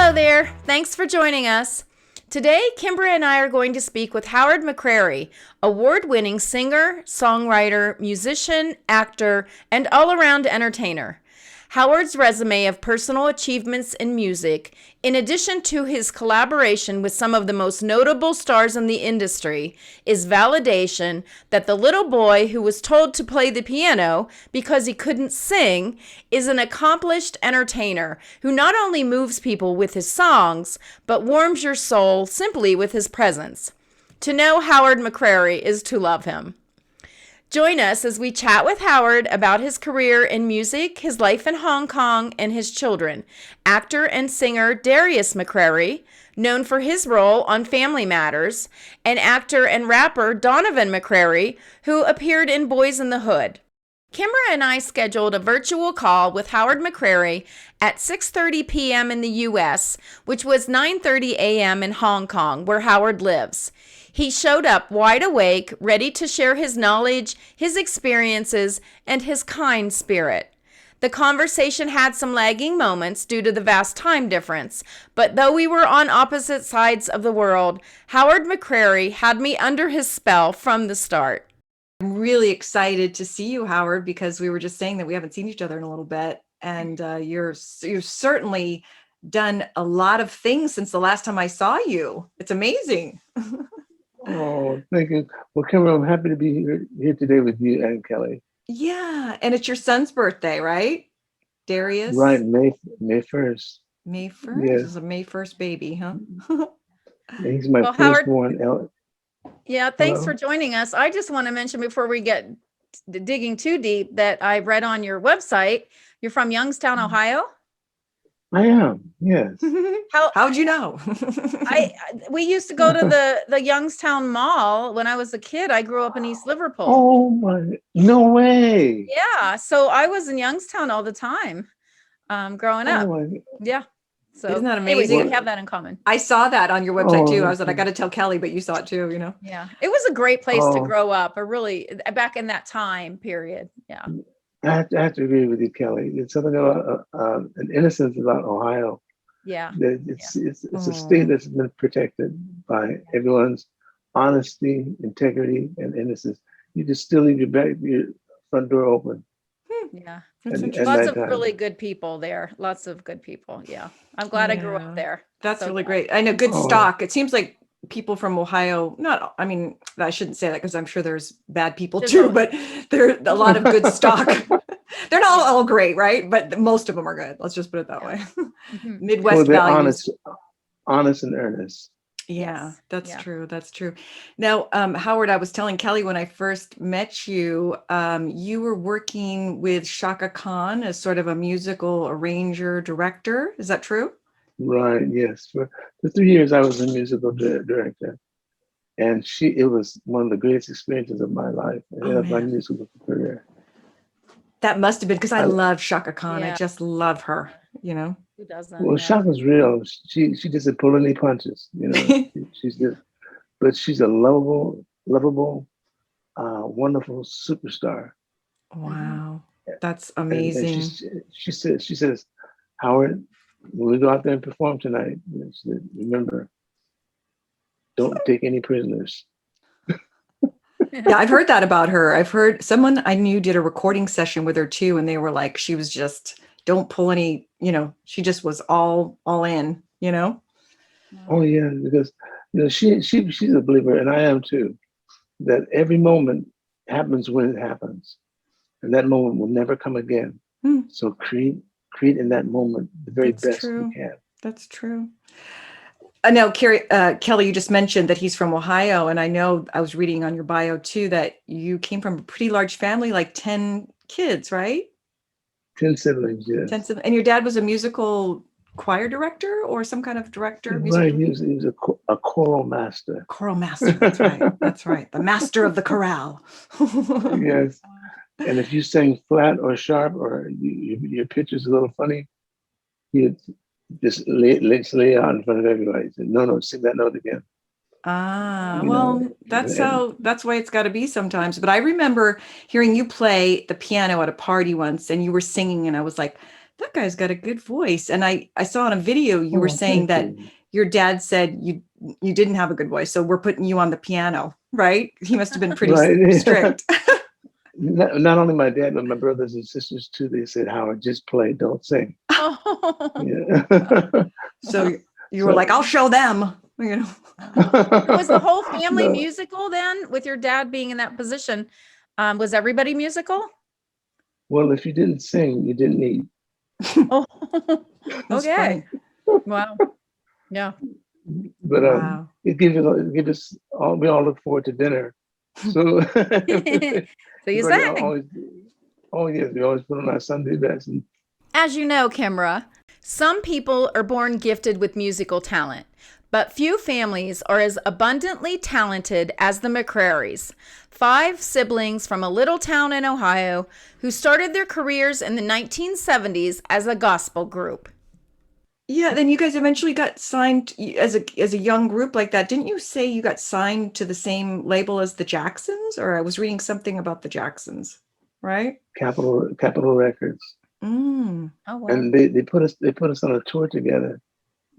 Hello there. Thanks for joining us. Today, Kimbra and I are going to speak with Howard McCrary, award-winning singer, songwriter, musician, actor, and all-around entertainer. Howard's resume of personal achievements in music, in addition to his collaboration with some of the most notable stars in the industry, is validation that the little boy who was told to play the piano because he couldn't sing is an accomplished entertainer who not only moves people with his songs, but warms your soul simply with his presence. To know Howard McCrary is to love him. Join us as we chat with Howard about his career in music, his life in Hong Kong, and his children. Actor and singer Darius McCrary, known for his role on Family Matters, and actor and rapper Donovan McCrary, who appeared in Boys in the Hood. Kimbra and I scheduled a virtual call with Howard McCrary at 6:30 p.m. in the U.S., which was 9:30 a.m. in Hong Kong, where Howard lives. He showed up wide awake, ready to share his knowledge, his experiences, and his kind spirit. The conversation had some lagging moments due to the vast time difference, but though we were on opposite sides of the world, Howard McCrary had me under his spell from the start. I'm really excited to see you, Howard, because we were just saying that we haven't seen each other in a little bit, and you've certainly done a lot of things since the last time I saw you. It's amazing. Oh, thank you. Well, Kimbra, I'm happy to be here today with you and Kellie. Yeah, and it's your son's birthday, right? Darius? Right, May 1st. May 1st? Yes. This is a May 1st baby, huh? He's my firstborn. Yeah, thanks Hello? for joining us. I just want to mention before we get digging too deep that I read on your website, you're from Youngstown, Ohio? I am, yes. How'd you know? We used to go to the Youngstown Mall when I was a kid. I grew up in East Liverpool. Oh my, no way. Yeah, so I was in Youngstown all the time growing up. Oh Yeah. So isn't that anyways, amazing? we have that in common. I saw that on your website too. I was like, I okay. got to tell Kellie, but you saw it too, you know? Yeah, it was a great place to Oh. grow up. Really, back in that time period. Yeah. I have to agree with you, Kellie. There's something about an innocence about Ohio. Yeah. It's a state that's been protected by everyone's honesty, integrity, and innocence. You just still leave your front door open. Yeah. And Lots of really good people there. Lots of good people. Yeah. I'm glad I grew Yeah. up there. That's So really glad. great. I know good Oh. stock. It seems like people from Ohio, I mean, I shouldn't say that because I'm sure there's bad people There's too, always- but there's a lot of good stock. They're not all great, right? But most of them are good. Let's just put it that way. Mhm. Midwest Well, they're values. honest and earnest. Yeah, Yes. that's Yeah. true. That's true. Now, Howard, I was telling Kellie when I first met you, you were working with Chaka Khan as sort of a musical arranger director. Is that true? Right, yes. For 3 years, I was a musical director. And it was one of the greatest experiences of my life and of my man. musical career. That must have been because I love Chaka Khan. I Yeah. just love her, you know? Who doesn't? Well, Yeah. Chaka's real. She doesn't pull any punches, you know. But she's a lovable, wonderful superstar. Wow, that's And amazing. she says, Howard, when we go out there and perform tonight, she said, remember, don't take any prisoners. Yeah, I've heard that about her. I've heard someone I knew did a recording session with her too, and they were like, she was just don't pull any, you know, she just was all in, you know. Oh yeah, because you know she's a believer, and I am too. That every moment happens when it happens, and that moment will never come again. So create in that moment the very best you can. That's true. Now, Kellie, you just mentioned that he's from Ohio, and I know I was reading on your bio too that you came from a pretty large family, like 10 kids, right? 10 siblings, yes. 10 siblings. And your dad was a musical choir director or some kind of director? Right, he was a choral master. Choral master, that's right. That's right. The master of the chorale. Yes. And if you sang flat or sharp or your pitch is a little funny, he'd just lay it out in front of everybody. He said, no, sing that note again. Well, that's why it's got to be sometimes. But I remember hearing you play the piano at a party once and you were singing and I was like, that guy's got a good voice. And I saw in a video you were Oh, saying thank that you. your dad said you didn't have a good voice, so we're putting you on the piano, right? He must have been pretty Right. strict. Not only my dad, but my brothers and sisters too. They said, Howard, just play, don't sing. Oh. Yeah. So you were like, I'll show them, Was the whole family No. musical then, with your dad being in that position? Was everybody musical? Well, if you didn't sing, you didn't eat. Oh, That's okay. funny. Wow. Yeah. But Wow. it gives us all. We all look forward to dinner. So So you everybody sang. always, oh yes, we always put on our Sunday best. And As you know, Kimbra, some people are born gifted with musical talent, but few families are as abundantly talented as the McCrarys, 5 siblings from a little town in Ohio who started their careers in the 1970s as a gospel group. Yeah, then you guys eventually got signed as a young group like that. Didn't you say you got signed to the same label as the Jacksons? Or I was reading something about the Jacksons, right? Capitol Records, Mm. Oh, wow. and they put us on a tour together,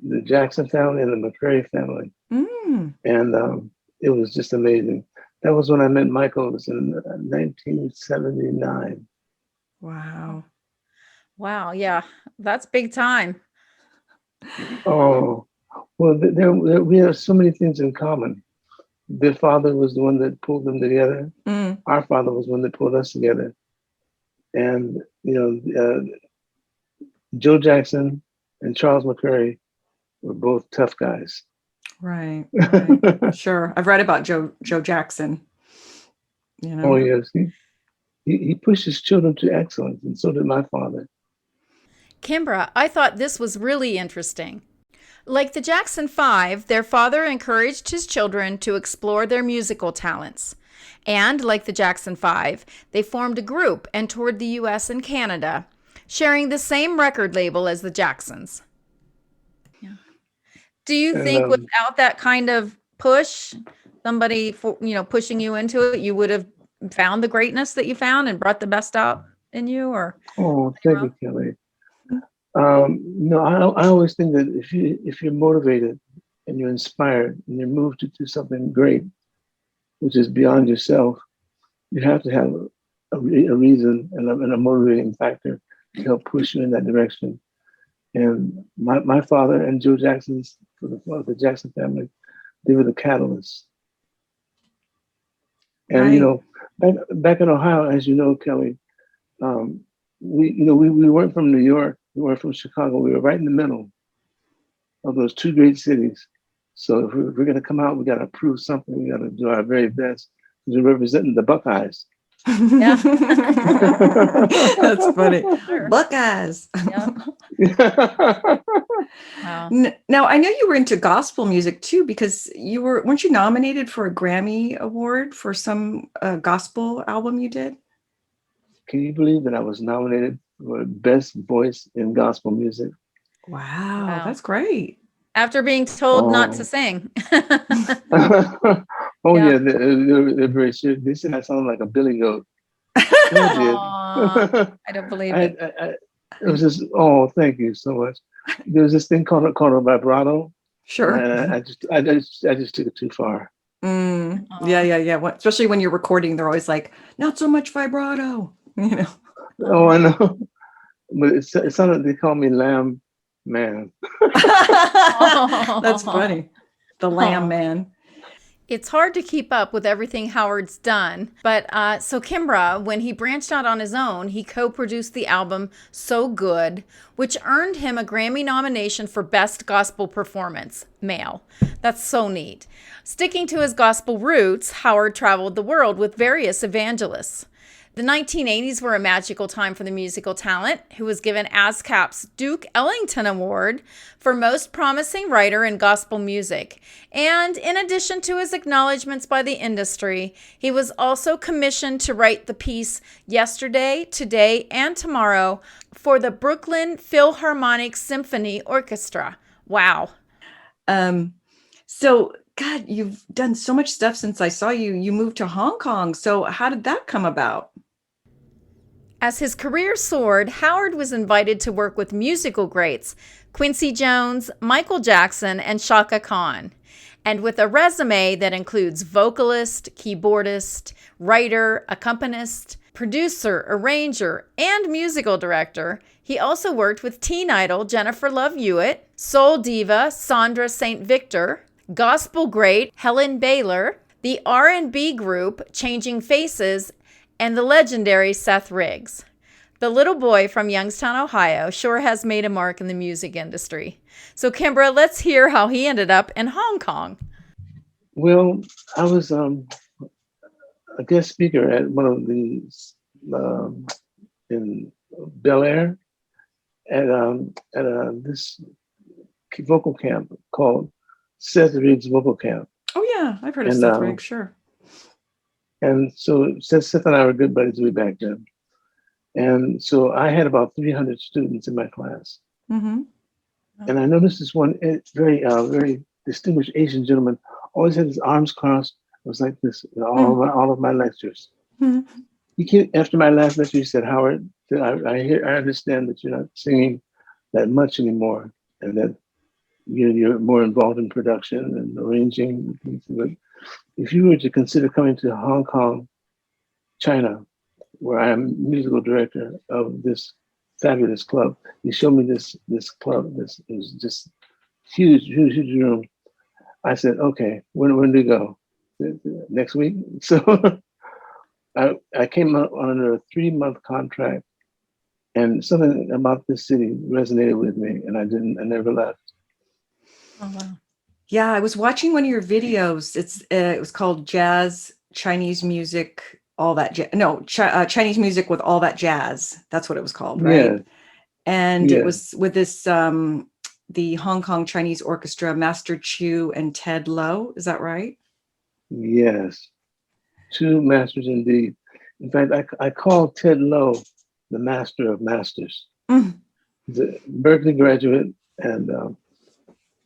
the Jackson family and the McCrary family, Mm. and it was just amazing. That was when I met Michael. It was in 1979. Wow. Wow. Yeah. That's big time. Oh, well, we have so many things in common. Their father was the one that pulled them together. Mm. Our father was the one that pulled us together. And, Joe Jackson and Charles McCrary were both tough guys. Right. Sure. I've read about Joe Jackson. Oh, yes. He pushed his children to excellence, and so did my father. Kimbra, I thought this was really interesting. Like the Jackson 5, their father encouraged his children to explore their musical talents. And like the Jackson 5, they formed a group and toured the US and Canada, sharing the same record label as the Jacksons. Yeah. Do you think without that kind of push, somebody pushing you into it, you would have found the greatness that you found and brought the best out in you? Or Thank you, Kellie. No, I always think that if you're motivated and you're inspired and you're moved to do something great, which is beyond yourself, you have to have a reason and a motivating factor to help push you in that direction. And my father and Joe Jackson's, for the Jackson family, they were the catalysts. And back in Ohio, as you know, Kellie, we weren't from New York, we weren't from Chicago. We were right in the middle of those 2 great cities. So if we're going to come out, we got to prove something. We got to do our very best because we're representing the Buckeyes. Yeah. That's funny. Sure. Buckeyes. Yeah. Wow. Now, I know you were into gospel music too, because weren't you nominated for a Grammy Award for some gospel album you did? Can you believe that I was nominated for Best Voice in Gospel Music? Wow. That's great. After being told not to sing. Yeah, they're very serious. They said I sound like a billy goat. I don't believe it. It was just, thank you so much. There was this thing called a vibrato. Sure. I just took it too far. Yeah. Especially when you're recording, they're always like, not so much vibrato. Oh, I know. But it sounded, they call me Lamb Man. That's funny. The Lamb Man. It's hard to keep up with everything Howard's done, but so Kimbra, when he branched out on his own, he co-produced the album So Good, which earned him a Grammy nomination for Best Gospel Performance, Male. That's so neat. Sticking to his gospel roots, Howard traveled the world with various evangelists. The 1980s were a magical time for the musical talent, who was given ASCAP's Duke Ellington Award for Most Promising Writer in Gospel Music. And in addition to his acknowledgments by the industry, he was also commissioned to write the piece Yesterday, Today, and Tomorrow for the Brooklyn Philharmonic Symphony Orchestra. Wow. So, God, you've done so much stuff since I saw you. You moved to Hong Kong. So how did that come about? As his career soared, Howard was invited to work with musical greats Quincy Jones, Michael Jackson, and Chaka Khan. And with a resume that includes vocalist, keyboardist, writer, accompanist, producer, arranger, and musical director, he also worked with teen idol Jennifer Love Hewitt, soul diva Sandra St. Victor, gospel great Helen Baylor, the R&B group Changing Faces, and the legendary Seth Riggs. The little boy from Youngstown, Ohio, sure has made a mark in the music industry. So, Kimbra, let's hear how he ended up in Hong Kong. Well, I was a guest speaker at one of these in Bel Air at this vocal camp called Seth Riggs Vocal Camp. Oh yeah, I've heard of Seth Riggs, sure. And so Seth and I were good buddies way back then. And so I had about 300 students in my class. Mm-hmm. And I noticed this one very distinguished Asian gentleman always had his arms crossed. It was like this in all of my lectures. Mm-hmm. He came after my last lecture. He said, "Howard, I understand that you're not singing that much anymore, and that you're more involved in production and arranging things. But if you were to consider coming to Hong Kong, China, where I am musical director of this fabulous club," he showed me this club. This was just huge room. I said, "Okay, when do we go? Next week?" So I came out under a 3-month contract, and something about this city resonated with me, and I never left. Oh, wow. Yeah, I was watching one of your videos. It was called Jazz, Chinese Music, All That Jazz. No, Chinese Music with All That Jazz. That's what it was called, right? Yeah. And Yeah. it was with this, the Hong Kong Chinese Orchestra, Master Chu and Ted Lowe. Is that right? Yes. 2 masters indeed. In fact, I call Ted Lowe the master of masters. Mm. He's a Berkeley graduate and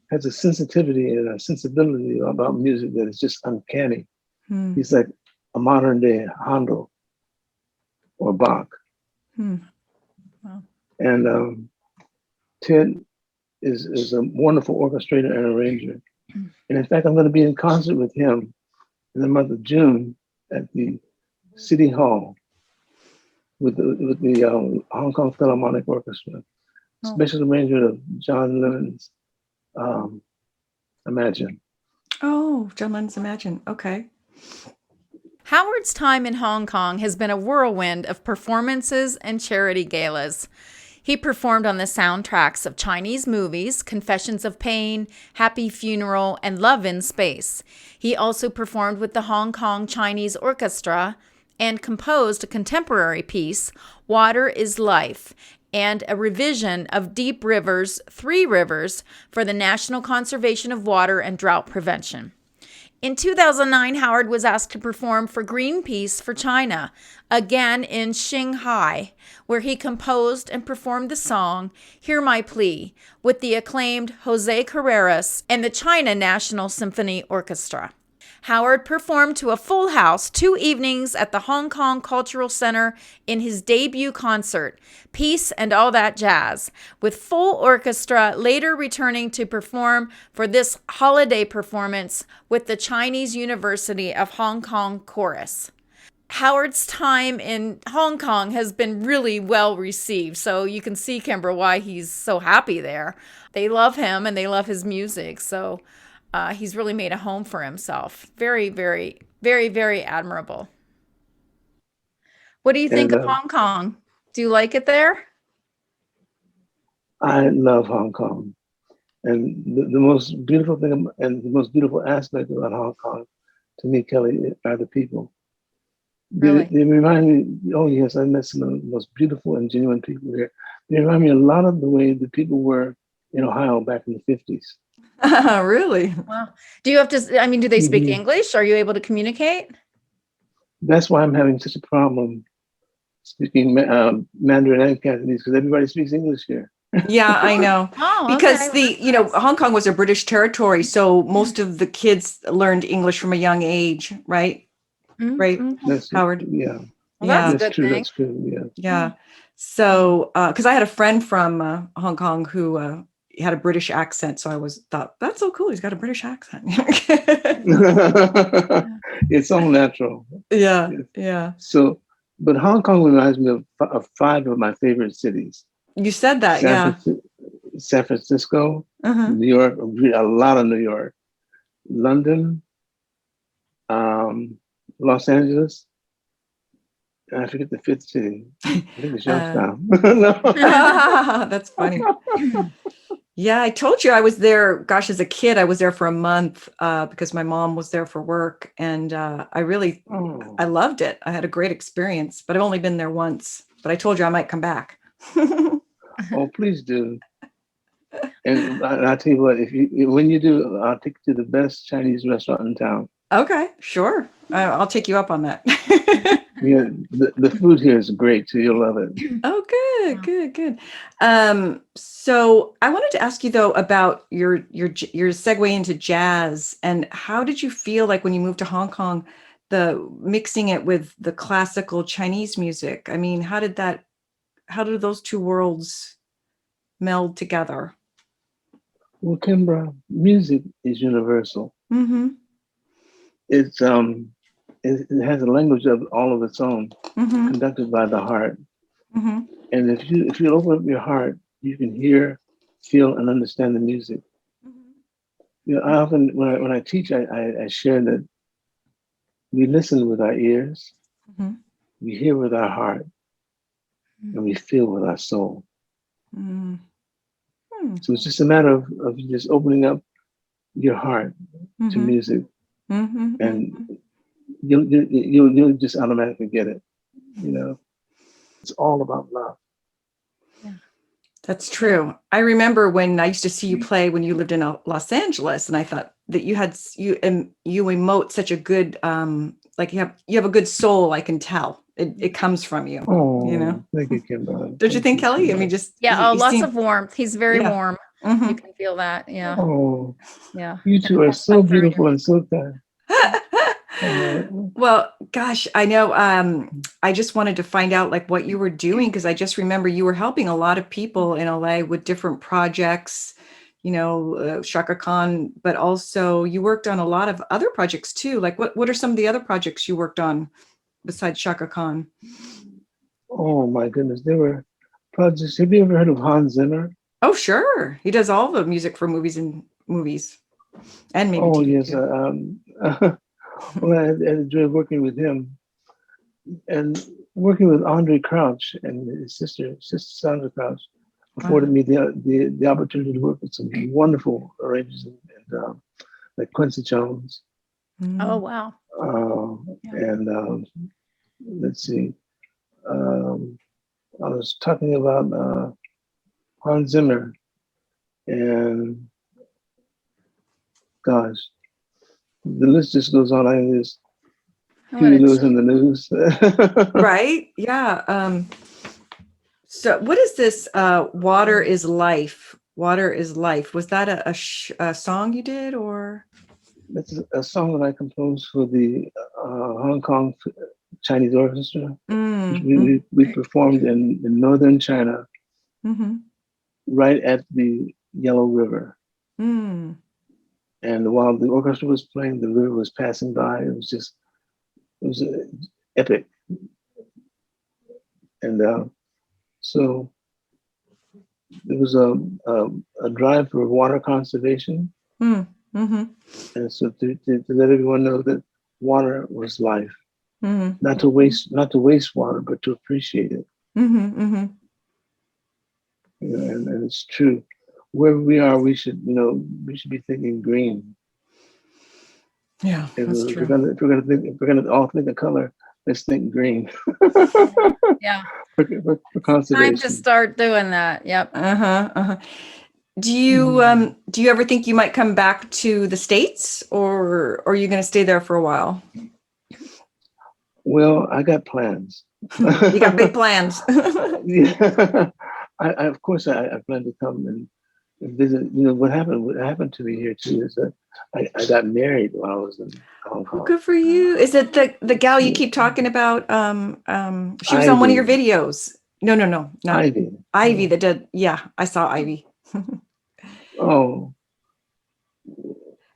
has a sensitivity and a sensibility about music that is just uncanny. Mm. He's like a modern day Handel or Bach. Mm. Wow. And Ted is a wonderful orchestrator and arranger. And in fact, I'm going to be in concert with him in the month of June at the City Hall with the Hong Kong Philharmonic Orchestra, special arrangement of John Lennon's Imagine. Oh, John Lennon's Imagine. Okay. Howard's time in Hong Kong has been a whirlwind of performances and charity galas. He performed on the soundtracks of Chinese movies, Confessions of Pain, Happy Funeral, and Love in Space. He also performed with the Hong Kong Chinese Orchestra and composed a contemporary piece, Water is Life, and a revision of Deep River's Three Rivers for the National Conservation of Water and Drought Prevention. In 2009, Howard was asked to perform for Greenpeace for China, again in Shanghai, where he composed and performed the song Hear My Plea with the acclaimed Jose Carreras and the China National Symphony Orchestra. Howard performed to a full house 2 evenings at the Hong Kong Cultural Center in his debut concert, Peace and All That Jazz, with full orchestra, later returning to perform for this holiday performance with the Chinese University of Hong Kong Chorus. Howard's time in Hong Kong has been really well received, so you can see, Kimbra, why he's so happy there. They love him and they love his music, so he's really made a home for himself. Very, very, very, very admirable. What do you think of Hong Kong? Do you like it there? I love Hong Kong. And the most beautiful thing and the most beautiful aspect about Hong Kong, to me, Kellie, are the people. Really? They remind me, oh yes, I met some of the most beautiful and genuine people here. They remind me a lot of the way the people were in Ohio back in the 50s. Really? Wow. Do you have to, do they speak English? Are you able to communicate? That's why I'm having such a problem speaking Mandarin and Cantonese, because everybody speaks English here. Yeah, I know. Oh, because okay. Hong Kong was a British territory, so most of the kids learned English from a young age, right? Mm-hmm. Right, That's, Howard? Yeah. Well, that's a That's good true. thing. That's true. Yeah. Yeah. So, because I had a friend from Hong Kong who had a British accent, so I thought that's so cool. He's got a British accent. It's all natural. Yeah, Yes. yeah. So, but Hong Kong reminds me of five of my favorite cities: You said that, San, yeah. San Francisco, Uh-huh. New York, a lot of New York, London, Los Angeles. And I forget the fifth city. I think it's Youngstown. No. That's funny. Yeah, I told you I was there. Gosh, as a kid, I was there for a month because my mom was there for work, and I loved it. I had a great experience, but I've only been there once. But I told you I might come back. Oh, please do. And I'll tell you what, when you do, I'll take you to the best Chinese restaurant in town. Okay, sure. I'll take you up on that. Yeah, the food here is great too. You'll love it. Oh, good. So I wanted to ask you though about your segue into jazz, and how did you feel like when you moved to Hong Kong, the mixing it with the classical Chinese music? I mean, how did those two worlds meld together? Well, Kimbra, music is universal. Mm-hmm. It has a language of all of its own, Mm-hmm. conducted by the heart. Mm-hmm. And if you open up your heart, you can hear, feel, and understand the music. You know, I often when I teach, I share that we listen with our ears, Mm-hmm. we hear with our heart, and we feel with our soul. Mm-hmm. So it's just a matter of just opening up your heart to music, Mm-hmm. and you'll just automatically get it. You know, it's all about love. Yeah. That's true. I remember when I used to see you play when you lived in Los Angeles, and I thought that you emote such a good like you have a good soul. I can tell it comes from you. Oh, you know. thank you, Kimbra. Don't you think, Kellie? I mean, just Lots of warmth. He's very warm. Mm-hmm. You can feel that. Yeah. Oh, Yeah. you two are so beautiful and so kind. Well, gosh, I know. I just wanted to find out like what you were doing, because I just remember you were helping a lot of people in LA with different projects, you know, Chaka Khan, but also you worked on a lot of other projects too. Like what are some of the other projects you worked on besides Chaka Khan? Oh my goodness, there were projects. Have you ever heard of Hans Zimmer? Oh, sure. He does all the music for movies and maybe Oh TV yes. too. Well, I enjoyed working with him and working with Andre Crouch and his sister Sandra Crouch afforded me the opportunity to work with some wonderful arrangers and like Quincy Jones. Oh wow. And let's see. I was talking about Hans Zimmer, and gosh, the list just goes on. I just Huey Lewis in the News. Right? Yeah. So what is this? Water is Life. Water is Life. Was that a song you did, or? That's a song that I composed for the Hong Kong Chinese Orchestra. Which we performed in northern China, right at the Yellow River. And while the orchestra was playing, the river was passing by. It was epic. And so it was a drive for water conservation. And so to let everyone know that water was life. Not to waste water, but to appreciate it. You know, and it's true. Wherever we are, we should be thinking green. Yeah, that's if true. If we're gonna all think of color, let's think green. Yeah. for conservation. Time to start doing that. Yep. Do you ever think you might come back to the States, or are you going to stay there for a while? Well, I got plans. You got big plans. Yeah. Of course I plan to come and visit. You know what happened? What happened to me here too is that I got married while I was in Hong Oh, Kong. good for you. Is it the gal you Yeah. keep talking about? She was on one of your Ivy, videos. No, not Ivy. Ivy that did. Yeah, I saw Ivy. Oh,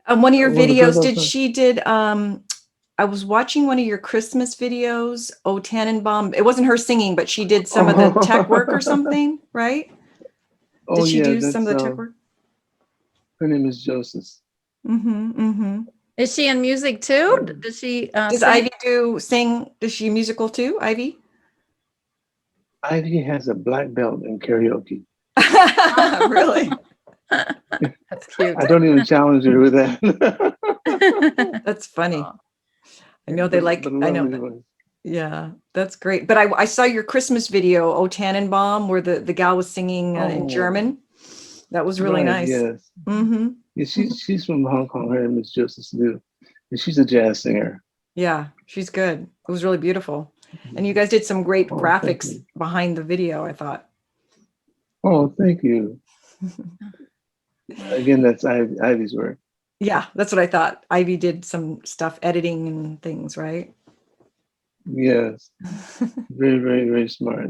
One of your well, the girl videos, that was, I was watching one of your Christmas videos, Oh Tannenbaum. It wasn't her singing, but she did some of the tech work or oh, something, right? oh Did she yeah, do some of that's the tech work? her name is Joseph. Is she in music too? Does she Does sing? Ivy sing? Does she musical too, Ivy? Ivy has a black belt in karaoke. Really? That's cute. I don't even challenge her with that. That's funny. Aw. I know they like, but I know. lovely voice. Yeah, that's great. But I saw your Christmas video, O Tannenbaum, where the gal was singing in Oh, German. That was really right, nice. yes. Mm-hmm. Yeah, she's from Hong Kong. Her name is Joseph Liu, and she's a jazz singer. Yeah, she's good. It was really beautiful. And you guys did some great Oh, thank graphics you. behind the video, I thought. Oh, thank you. Again, that's Ivy's work. Yeah, that's what I thought. Ivy did some stuff, editing and things, right? Yes, very, very, very smart.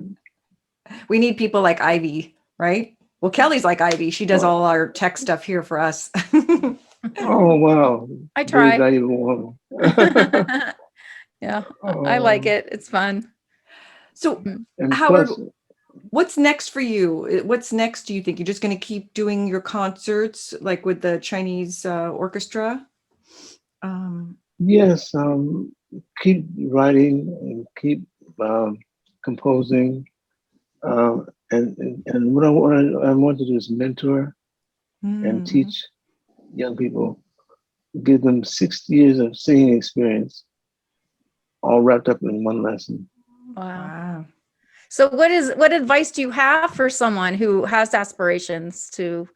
We need people like Ivy, right? Well, Kellie's like Ivy. She does all our tech stuff here for us. Oh, wow. I Very try. valuable woman. Yeah, I like Oh, it. It's fun. So, and Howard, plus, what's next for you? What's next, do you think? You're just going to keep doing your concerts like with the Chinese orchestra? yes, keep writing and keep composing. And what I want to do is mentor and Mm-hmm. teach young people, give them 60 years of singing experience, all wrapped up in one lesson. Wow. Wow. So what advice do you have for someone who has aspirations to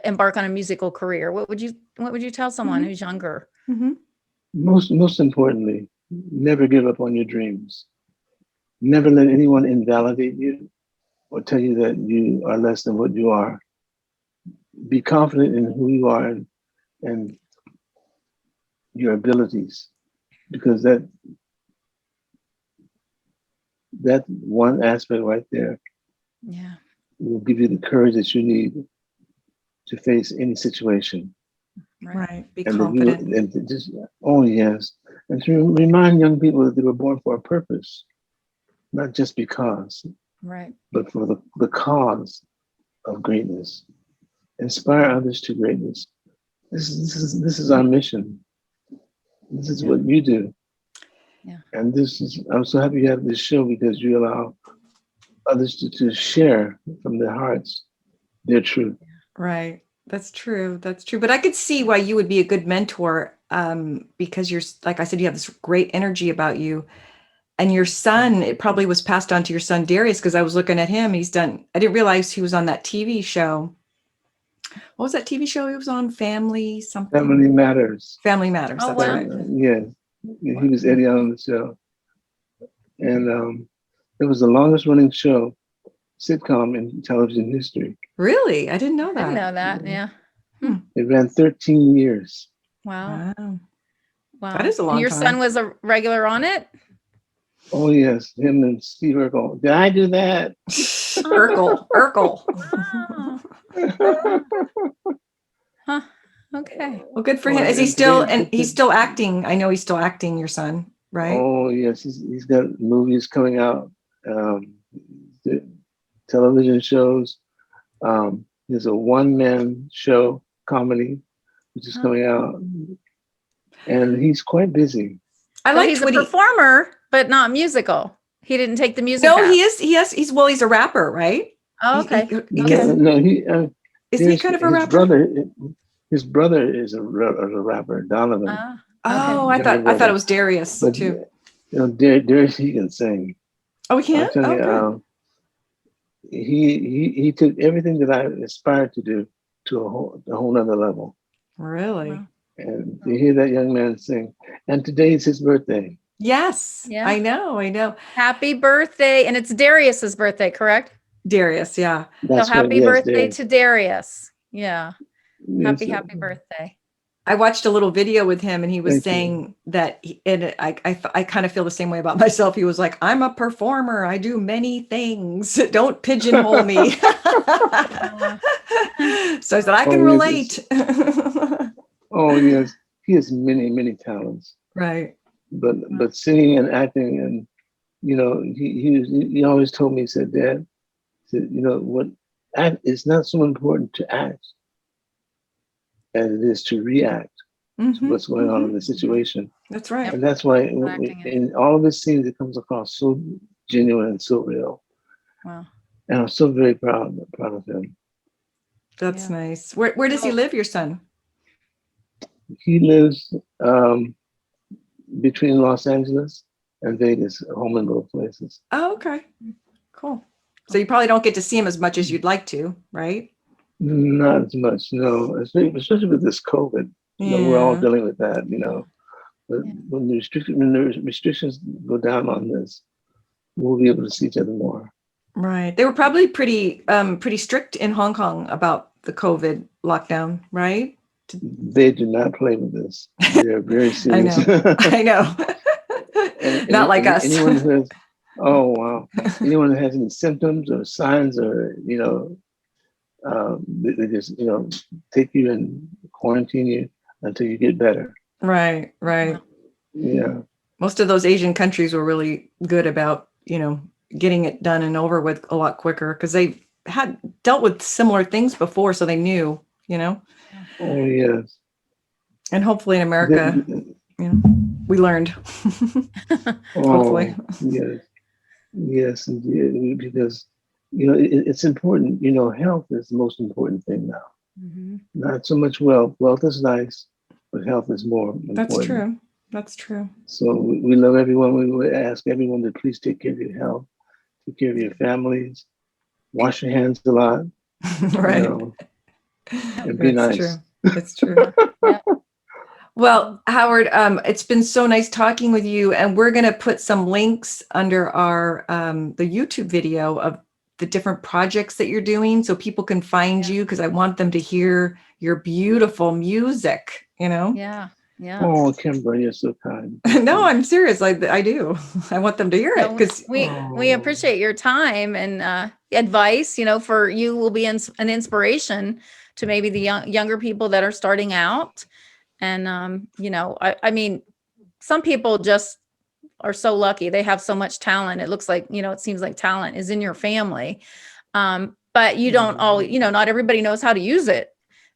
embark on a musical career? What would you tell someone Mhm. who's younger? Mm-hmm. Most importantly, never give up on your dreams. Never let anyone invalidate you or tell you that you are less than what you are. Be confident in who you are and your abilities, because that one aspect right there Yeah. will give you the courage that you need to face any situation. Right. Be And confident. and to just, oh yes, and to remind young people that they were born for a purpose, not just because, Right. but for the cause of greatness. Inspire others to greatness. This is our mission. This is what you do. Yeah. And I'm so happy you have this show because you allow others to share from their hearts their truth. Right. That's true. That's true. But I could see why you would be a good mentor because you're, like I said, you have this great energy about you. And your son, it probably was passed on to your son, Darius, because I was looking at him. I didn't realize he was on that TV show. What was that TV show he was on? Family something? Family Matters. Family Matters. Oh, That's wow. right. Yes, he was Eddie on the show. And it was the longest running sitcom in television history. Really? I didn't know I that. didn't know that. Yeah. It ran 13 years. Wow. Wow. Wow. That is a And long your time. son was a regular on it? Oh yes, him and Steve Urkel. Did I do that? Urkel. Wow. Huh. Okay. Well, good for him. Is he still, and he's still acting? I know he's still acting, your son, right? Oh yes, he's got movies coming out, the television shows. There's a one-man show comedy which is coming out, and he's quite busy. I So like he's a performer, but not musical. He didn't take the music. No, path. he is. He's a rapper, right? Oh, okay. Yeah, no, Is he kind of a rapper? His brother is a rapper, Donovan. Okay. Oh, I thought it was Darius But too. you know, Darius, he can sing. Oh, he can? I'm telling Oh, you, he took everything that I aspired to do to a whole nother level. really? Wow. And to hear that young man sing, and today is his birthday. Yes. Yeah. I know. Happy birthday. And it's Darius's birthday, correct? Darius, yeah. That's so happy right, yes, birthday Darius. to Darius. Yeah. Yes, Happy birthday. I watched a little video with him, and he was Thank you. saying that, and I kind of feel the same way about myself. He was like, "I'm a performer. I do many things. Don't pigeonhole me." So I said, "I can relate." Oh yes, he has many, many talents. Right. But singing and acting, and he always told me, he said, Dad, what act, it's not so important to act as it is to react to what's going on in the situation. That's right. And that's why in all of his scenes, it comes across so genuine and so real. Wow. And I'm so very proud of him. That's nice. Where does he live, your son? He lives between Los Angeles and Vegas, home in both places. Oh, okay. Cool. So you probably don't get to see him as much as you'd like to, right? Not as much, no. Especially with this COVID. We're all dealing with that, But when the restrictions go down on this, we'll be able to see each other more. Right. They were probably pretty strict in Hong Kong about the COVID lockdown, right? They do not play with this. They're very serious. I know. Not like us. Anyone who has, oh wow, anyone who has any symptoms or signs, or they just take you and quarantine you until you get better. Right. Yeah. Most of those Asian countries were really good about getting it done and over with a lot quicker, because they had dealt with similar things before, so they knew. Oh yes. And hopefully in America, we learned. Hopefully. Yes, indeed. Because it's important. Health is the most important thing now. Mm-hmm. Not so much wealth. Wealth is nice, but health is more important. That's true. So we love everyone. We would ask everyone to please take care of your health, take care of your families, wash your hands a lot. Right. And be nice. True. It's true. Yeah. Well, Howard, it's been so nice talking with you, and we're going to put some links under our the YouTube video of the different projects that you're doing, so people can find you, because I want them to hear your beautiful music. Yeah. Oh, Kimbra, you're so kind. No, I'm serious. I do. I want them to hear it, because we appreciate your time and advice. For you will be an inspiration to maybe the younger people that are starting out. And, I mean, some people just are so lucky. They have so much talent. It looks like, it seems like talent is in your family. But you don't all, not everybody knows how to use it.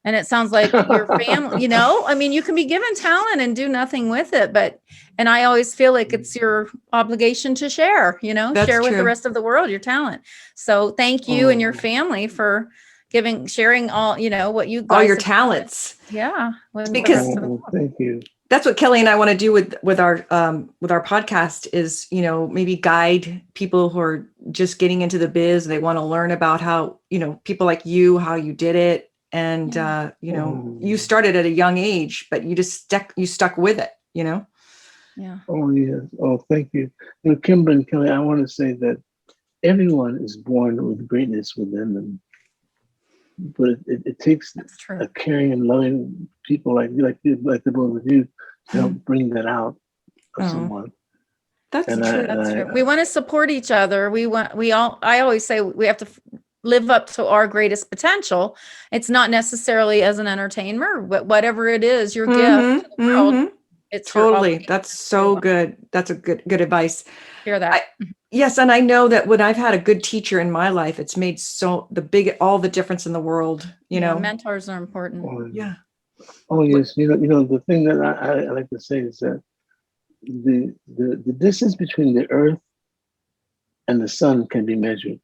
And it sounds like your family, I mean, you can be given talent and do nothing with it. And I always feel like it's your obligation to share, share with the rest of the world your talent. So thank you and your family for sharing all, what you guys, all your talents. Yeah. Because thank you. That's what Kellie and I want to do with our podcast is, maybe guide people who are just getting into the biz. They want to learn about how, people like you, how you did it. And, you started at a young age, but you just stuck with it, Yeah. Oh, yes. Oh, thank you. Kimbra and Kellie, I want to say that everyone is born with greatness within them. But it takes a caring and loving people like the both of you to help bring that out of someone. That's true. We want to support each other. I always say we have to live up to our greatest potential. It's not necessarily as an entertainer, but whatever it is, your gift to the world. It's totally. That's so good. That's a good advice. Hear that. Yes. And I know that when I've had a good teacher in my life, it's made all the difference in the world, mentors are important. Oh yes. The thing that I like to say is that the distance between the earth and the sun can be measured.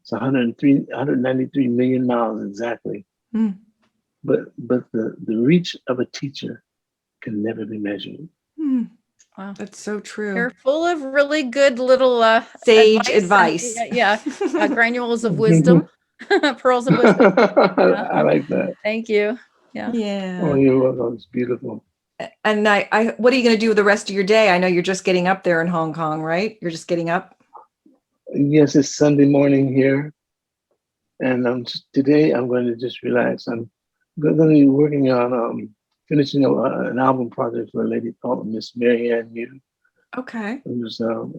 It's 193 million miles exactly. But the reach of a teacher can never be measured. Wow, that's so true. You're full of really good little sage advice. Granules of wisdom, pearls of wisdom. I like that. Thank you. Yeah. Oh, you're welcome. It's beautiful. And what are you going to do with the rest of your day? I know you're just getting up there in Hong Kong, right? You're just getting up. Yes, it's Sunday morning here, And today I'm going to just relax. I'm going to be working on finishing an album project for a lady called Miss Marianne New. Okay. So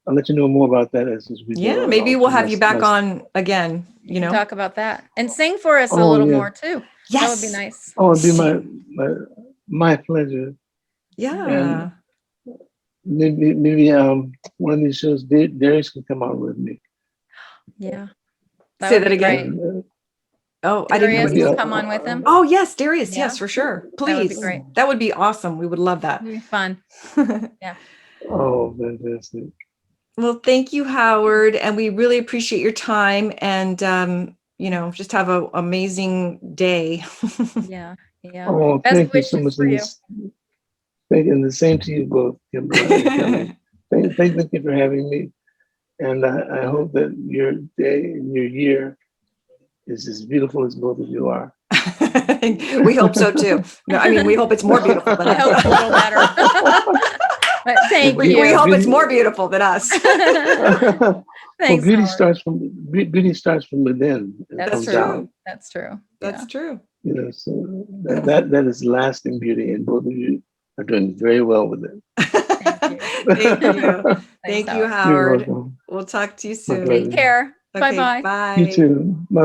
I'll let you know more about that as we go. Yeah, maybe we'll have you back on again, you know. Talk about that and sing for us a little more too. Yes. That would be nice. Oh, it'd be my pleasure. Yeah. And maybe one of these shows, Darius can come on with me. Yeah. Say that again. Oh, I didn't Darius will come on with him. Oh, yes, Darius. Yes, for sure. Please. That would be great. That would be awesome. We would love that. It would be fun. Yeah. Oh, fantastic. Well, thank you, Howard. And we really appreciate your time and, just have an amazing day. Yeah. Yeah. Oh, Best thank you so wishes much. for you. Thank you, and the same to you both, Kimbra. Thank you for having me. And I hope that your day and your year is as beautiful as both of you are. We hope so too. No, I mean, we hope it's more beautiful than us. I hope it's a little better. But thank you. We hope it's more beautiful than us. Thanks, beauty Howard. starts from within. That's true. Down. That's true. That's true. So that is lasting beauty, and both of you are doing very well with it. Thank you. Thank you, Howard. We'll talk to you soon. Take care. Okay, Bye-bye. Bye. You too. Bye.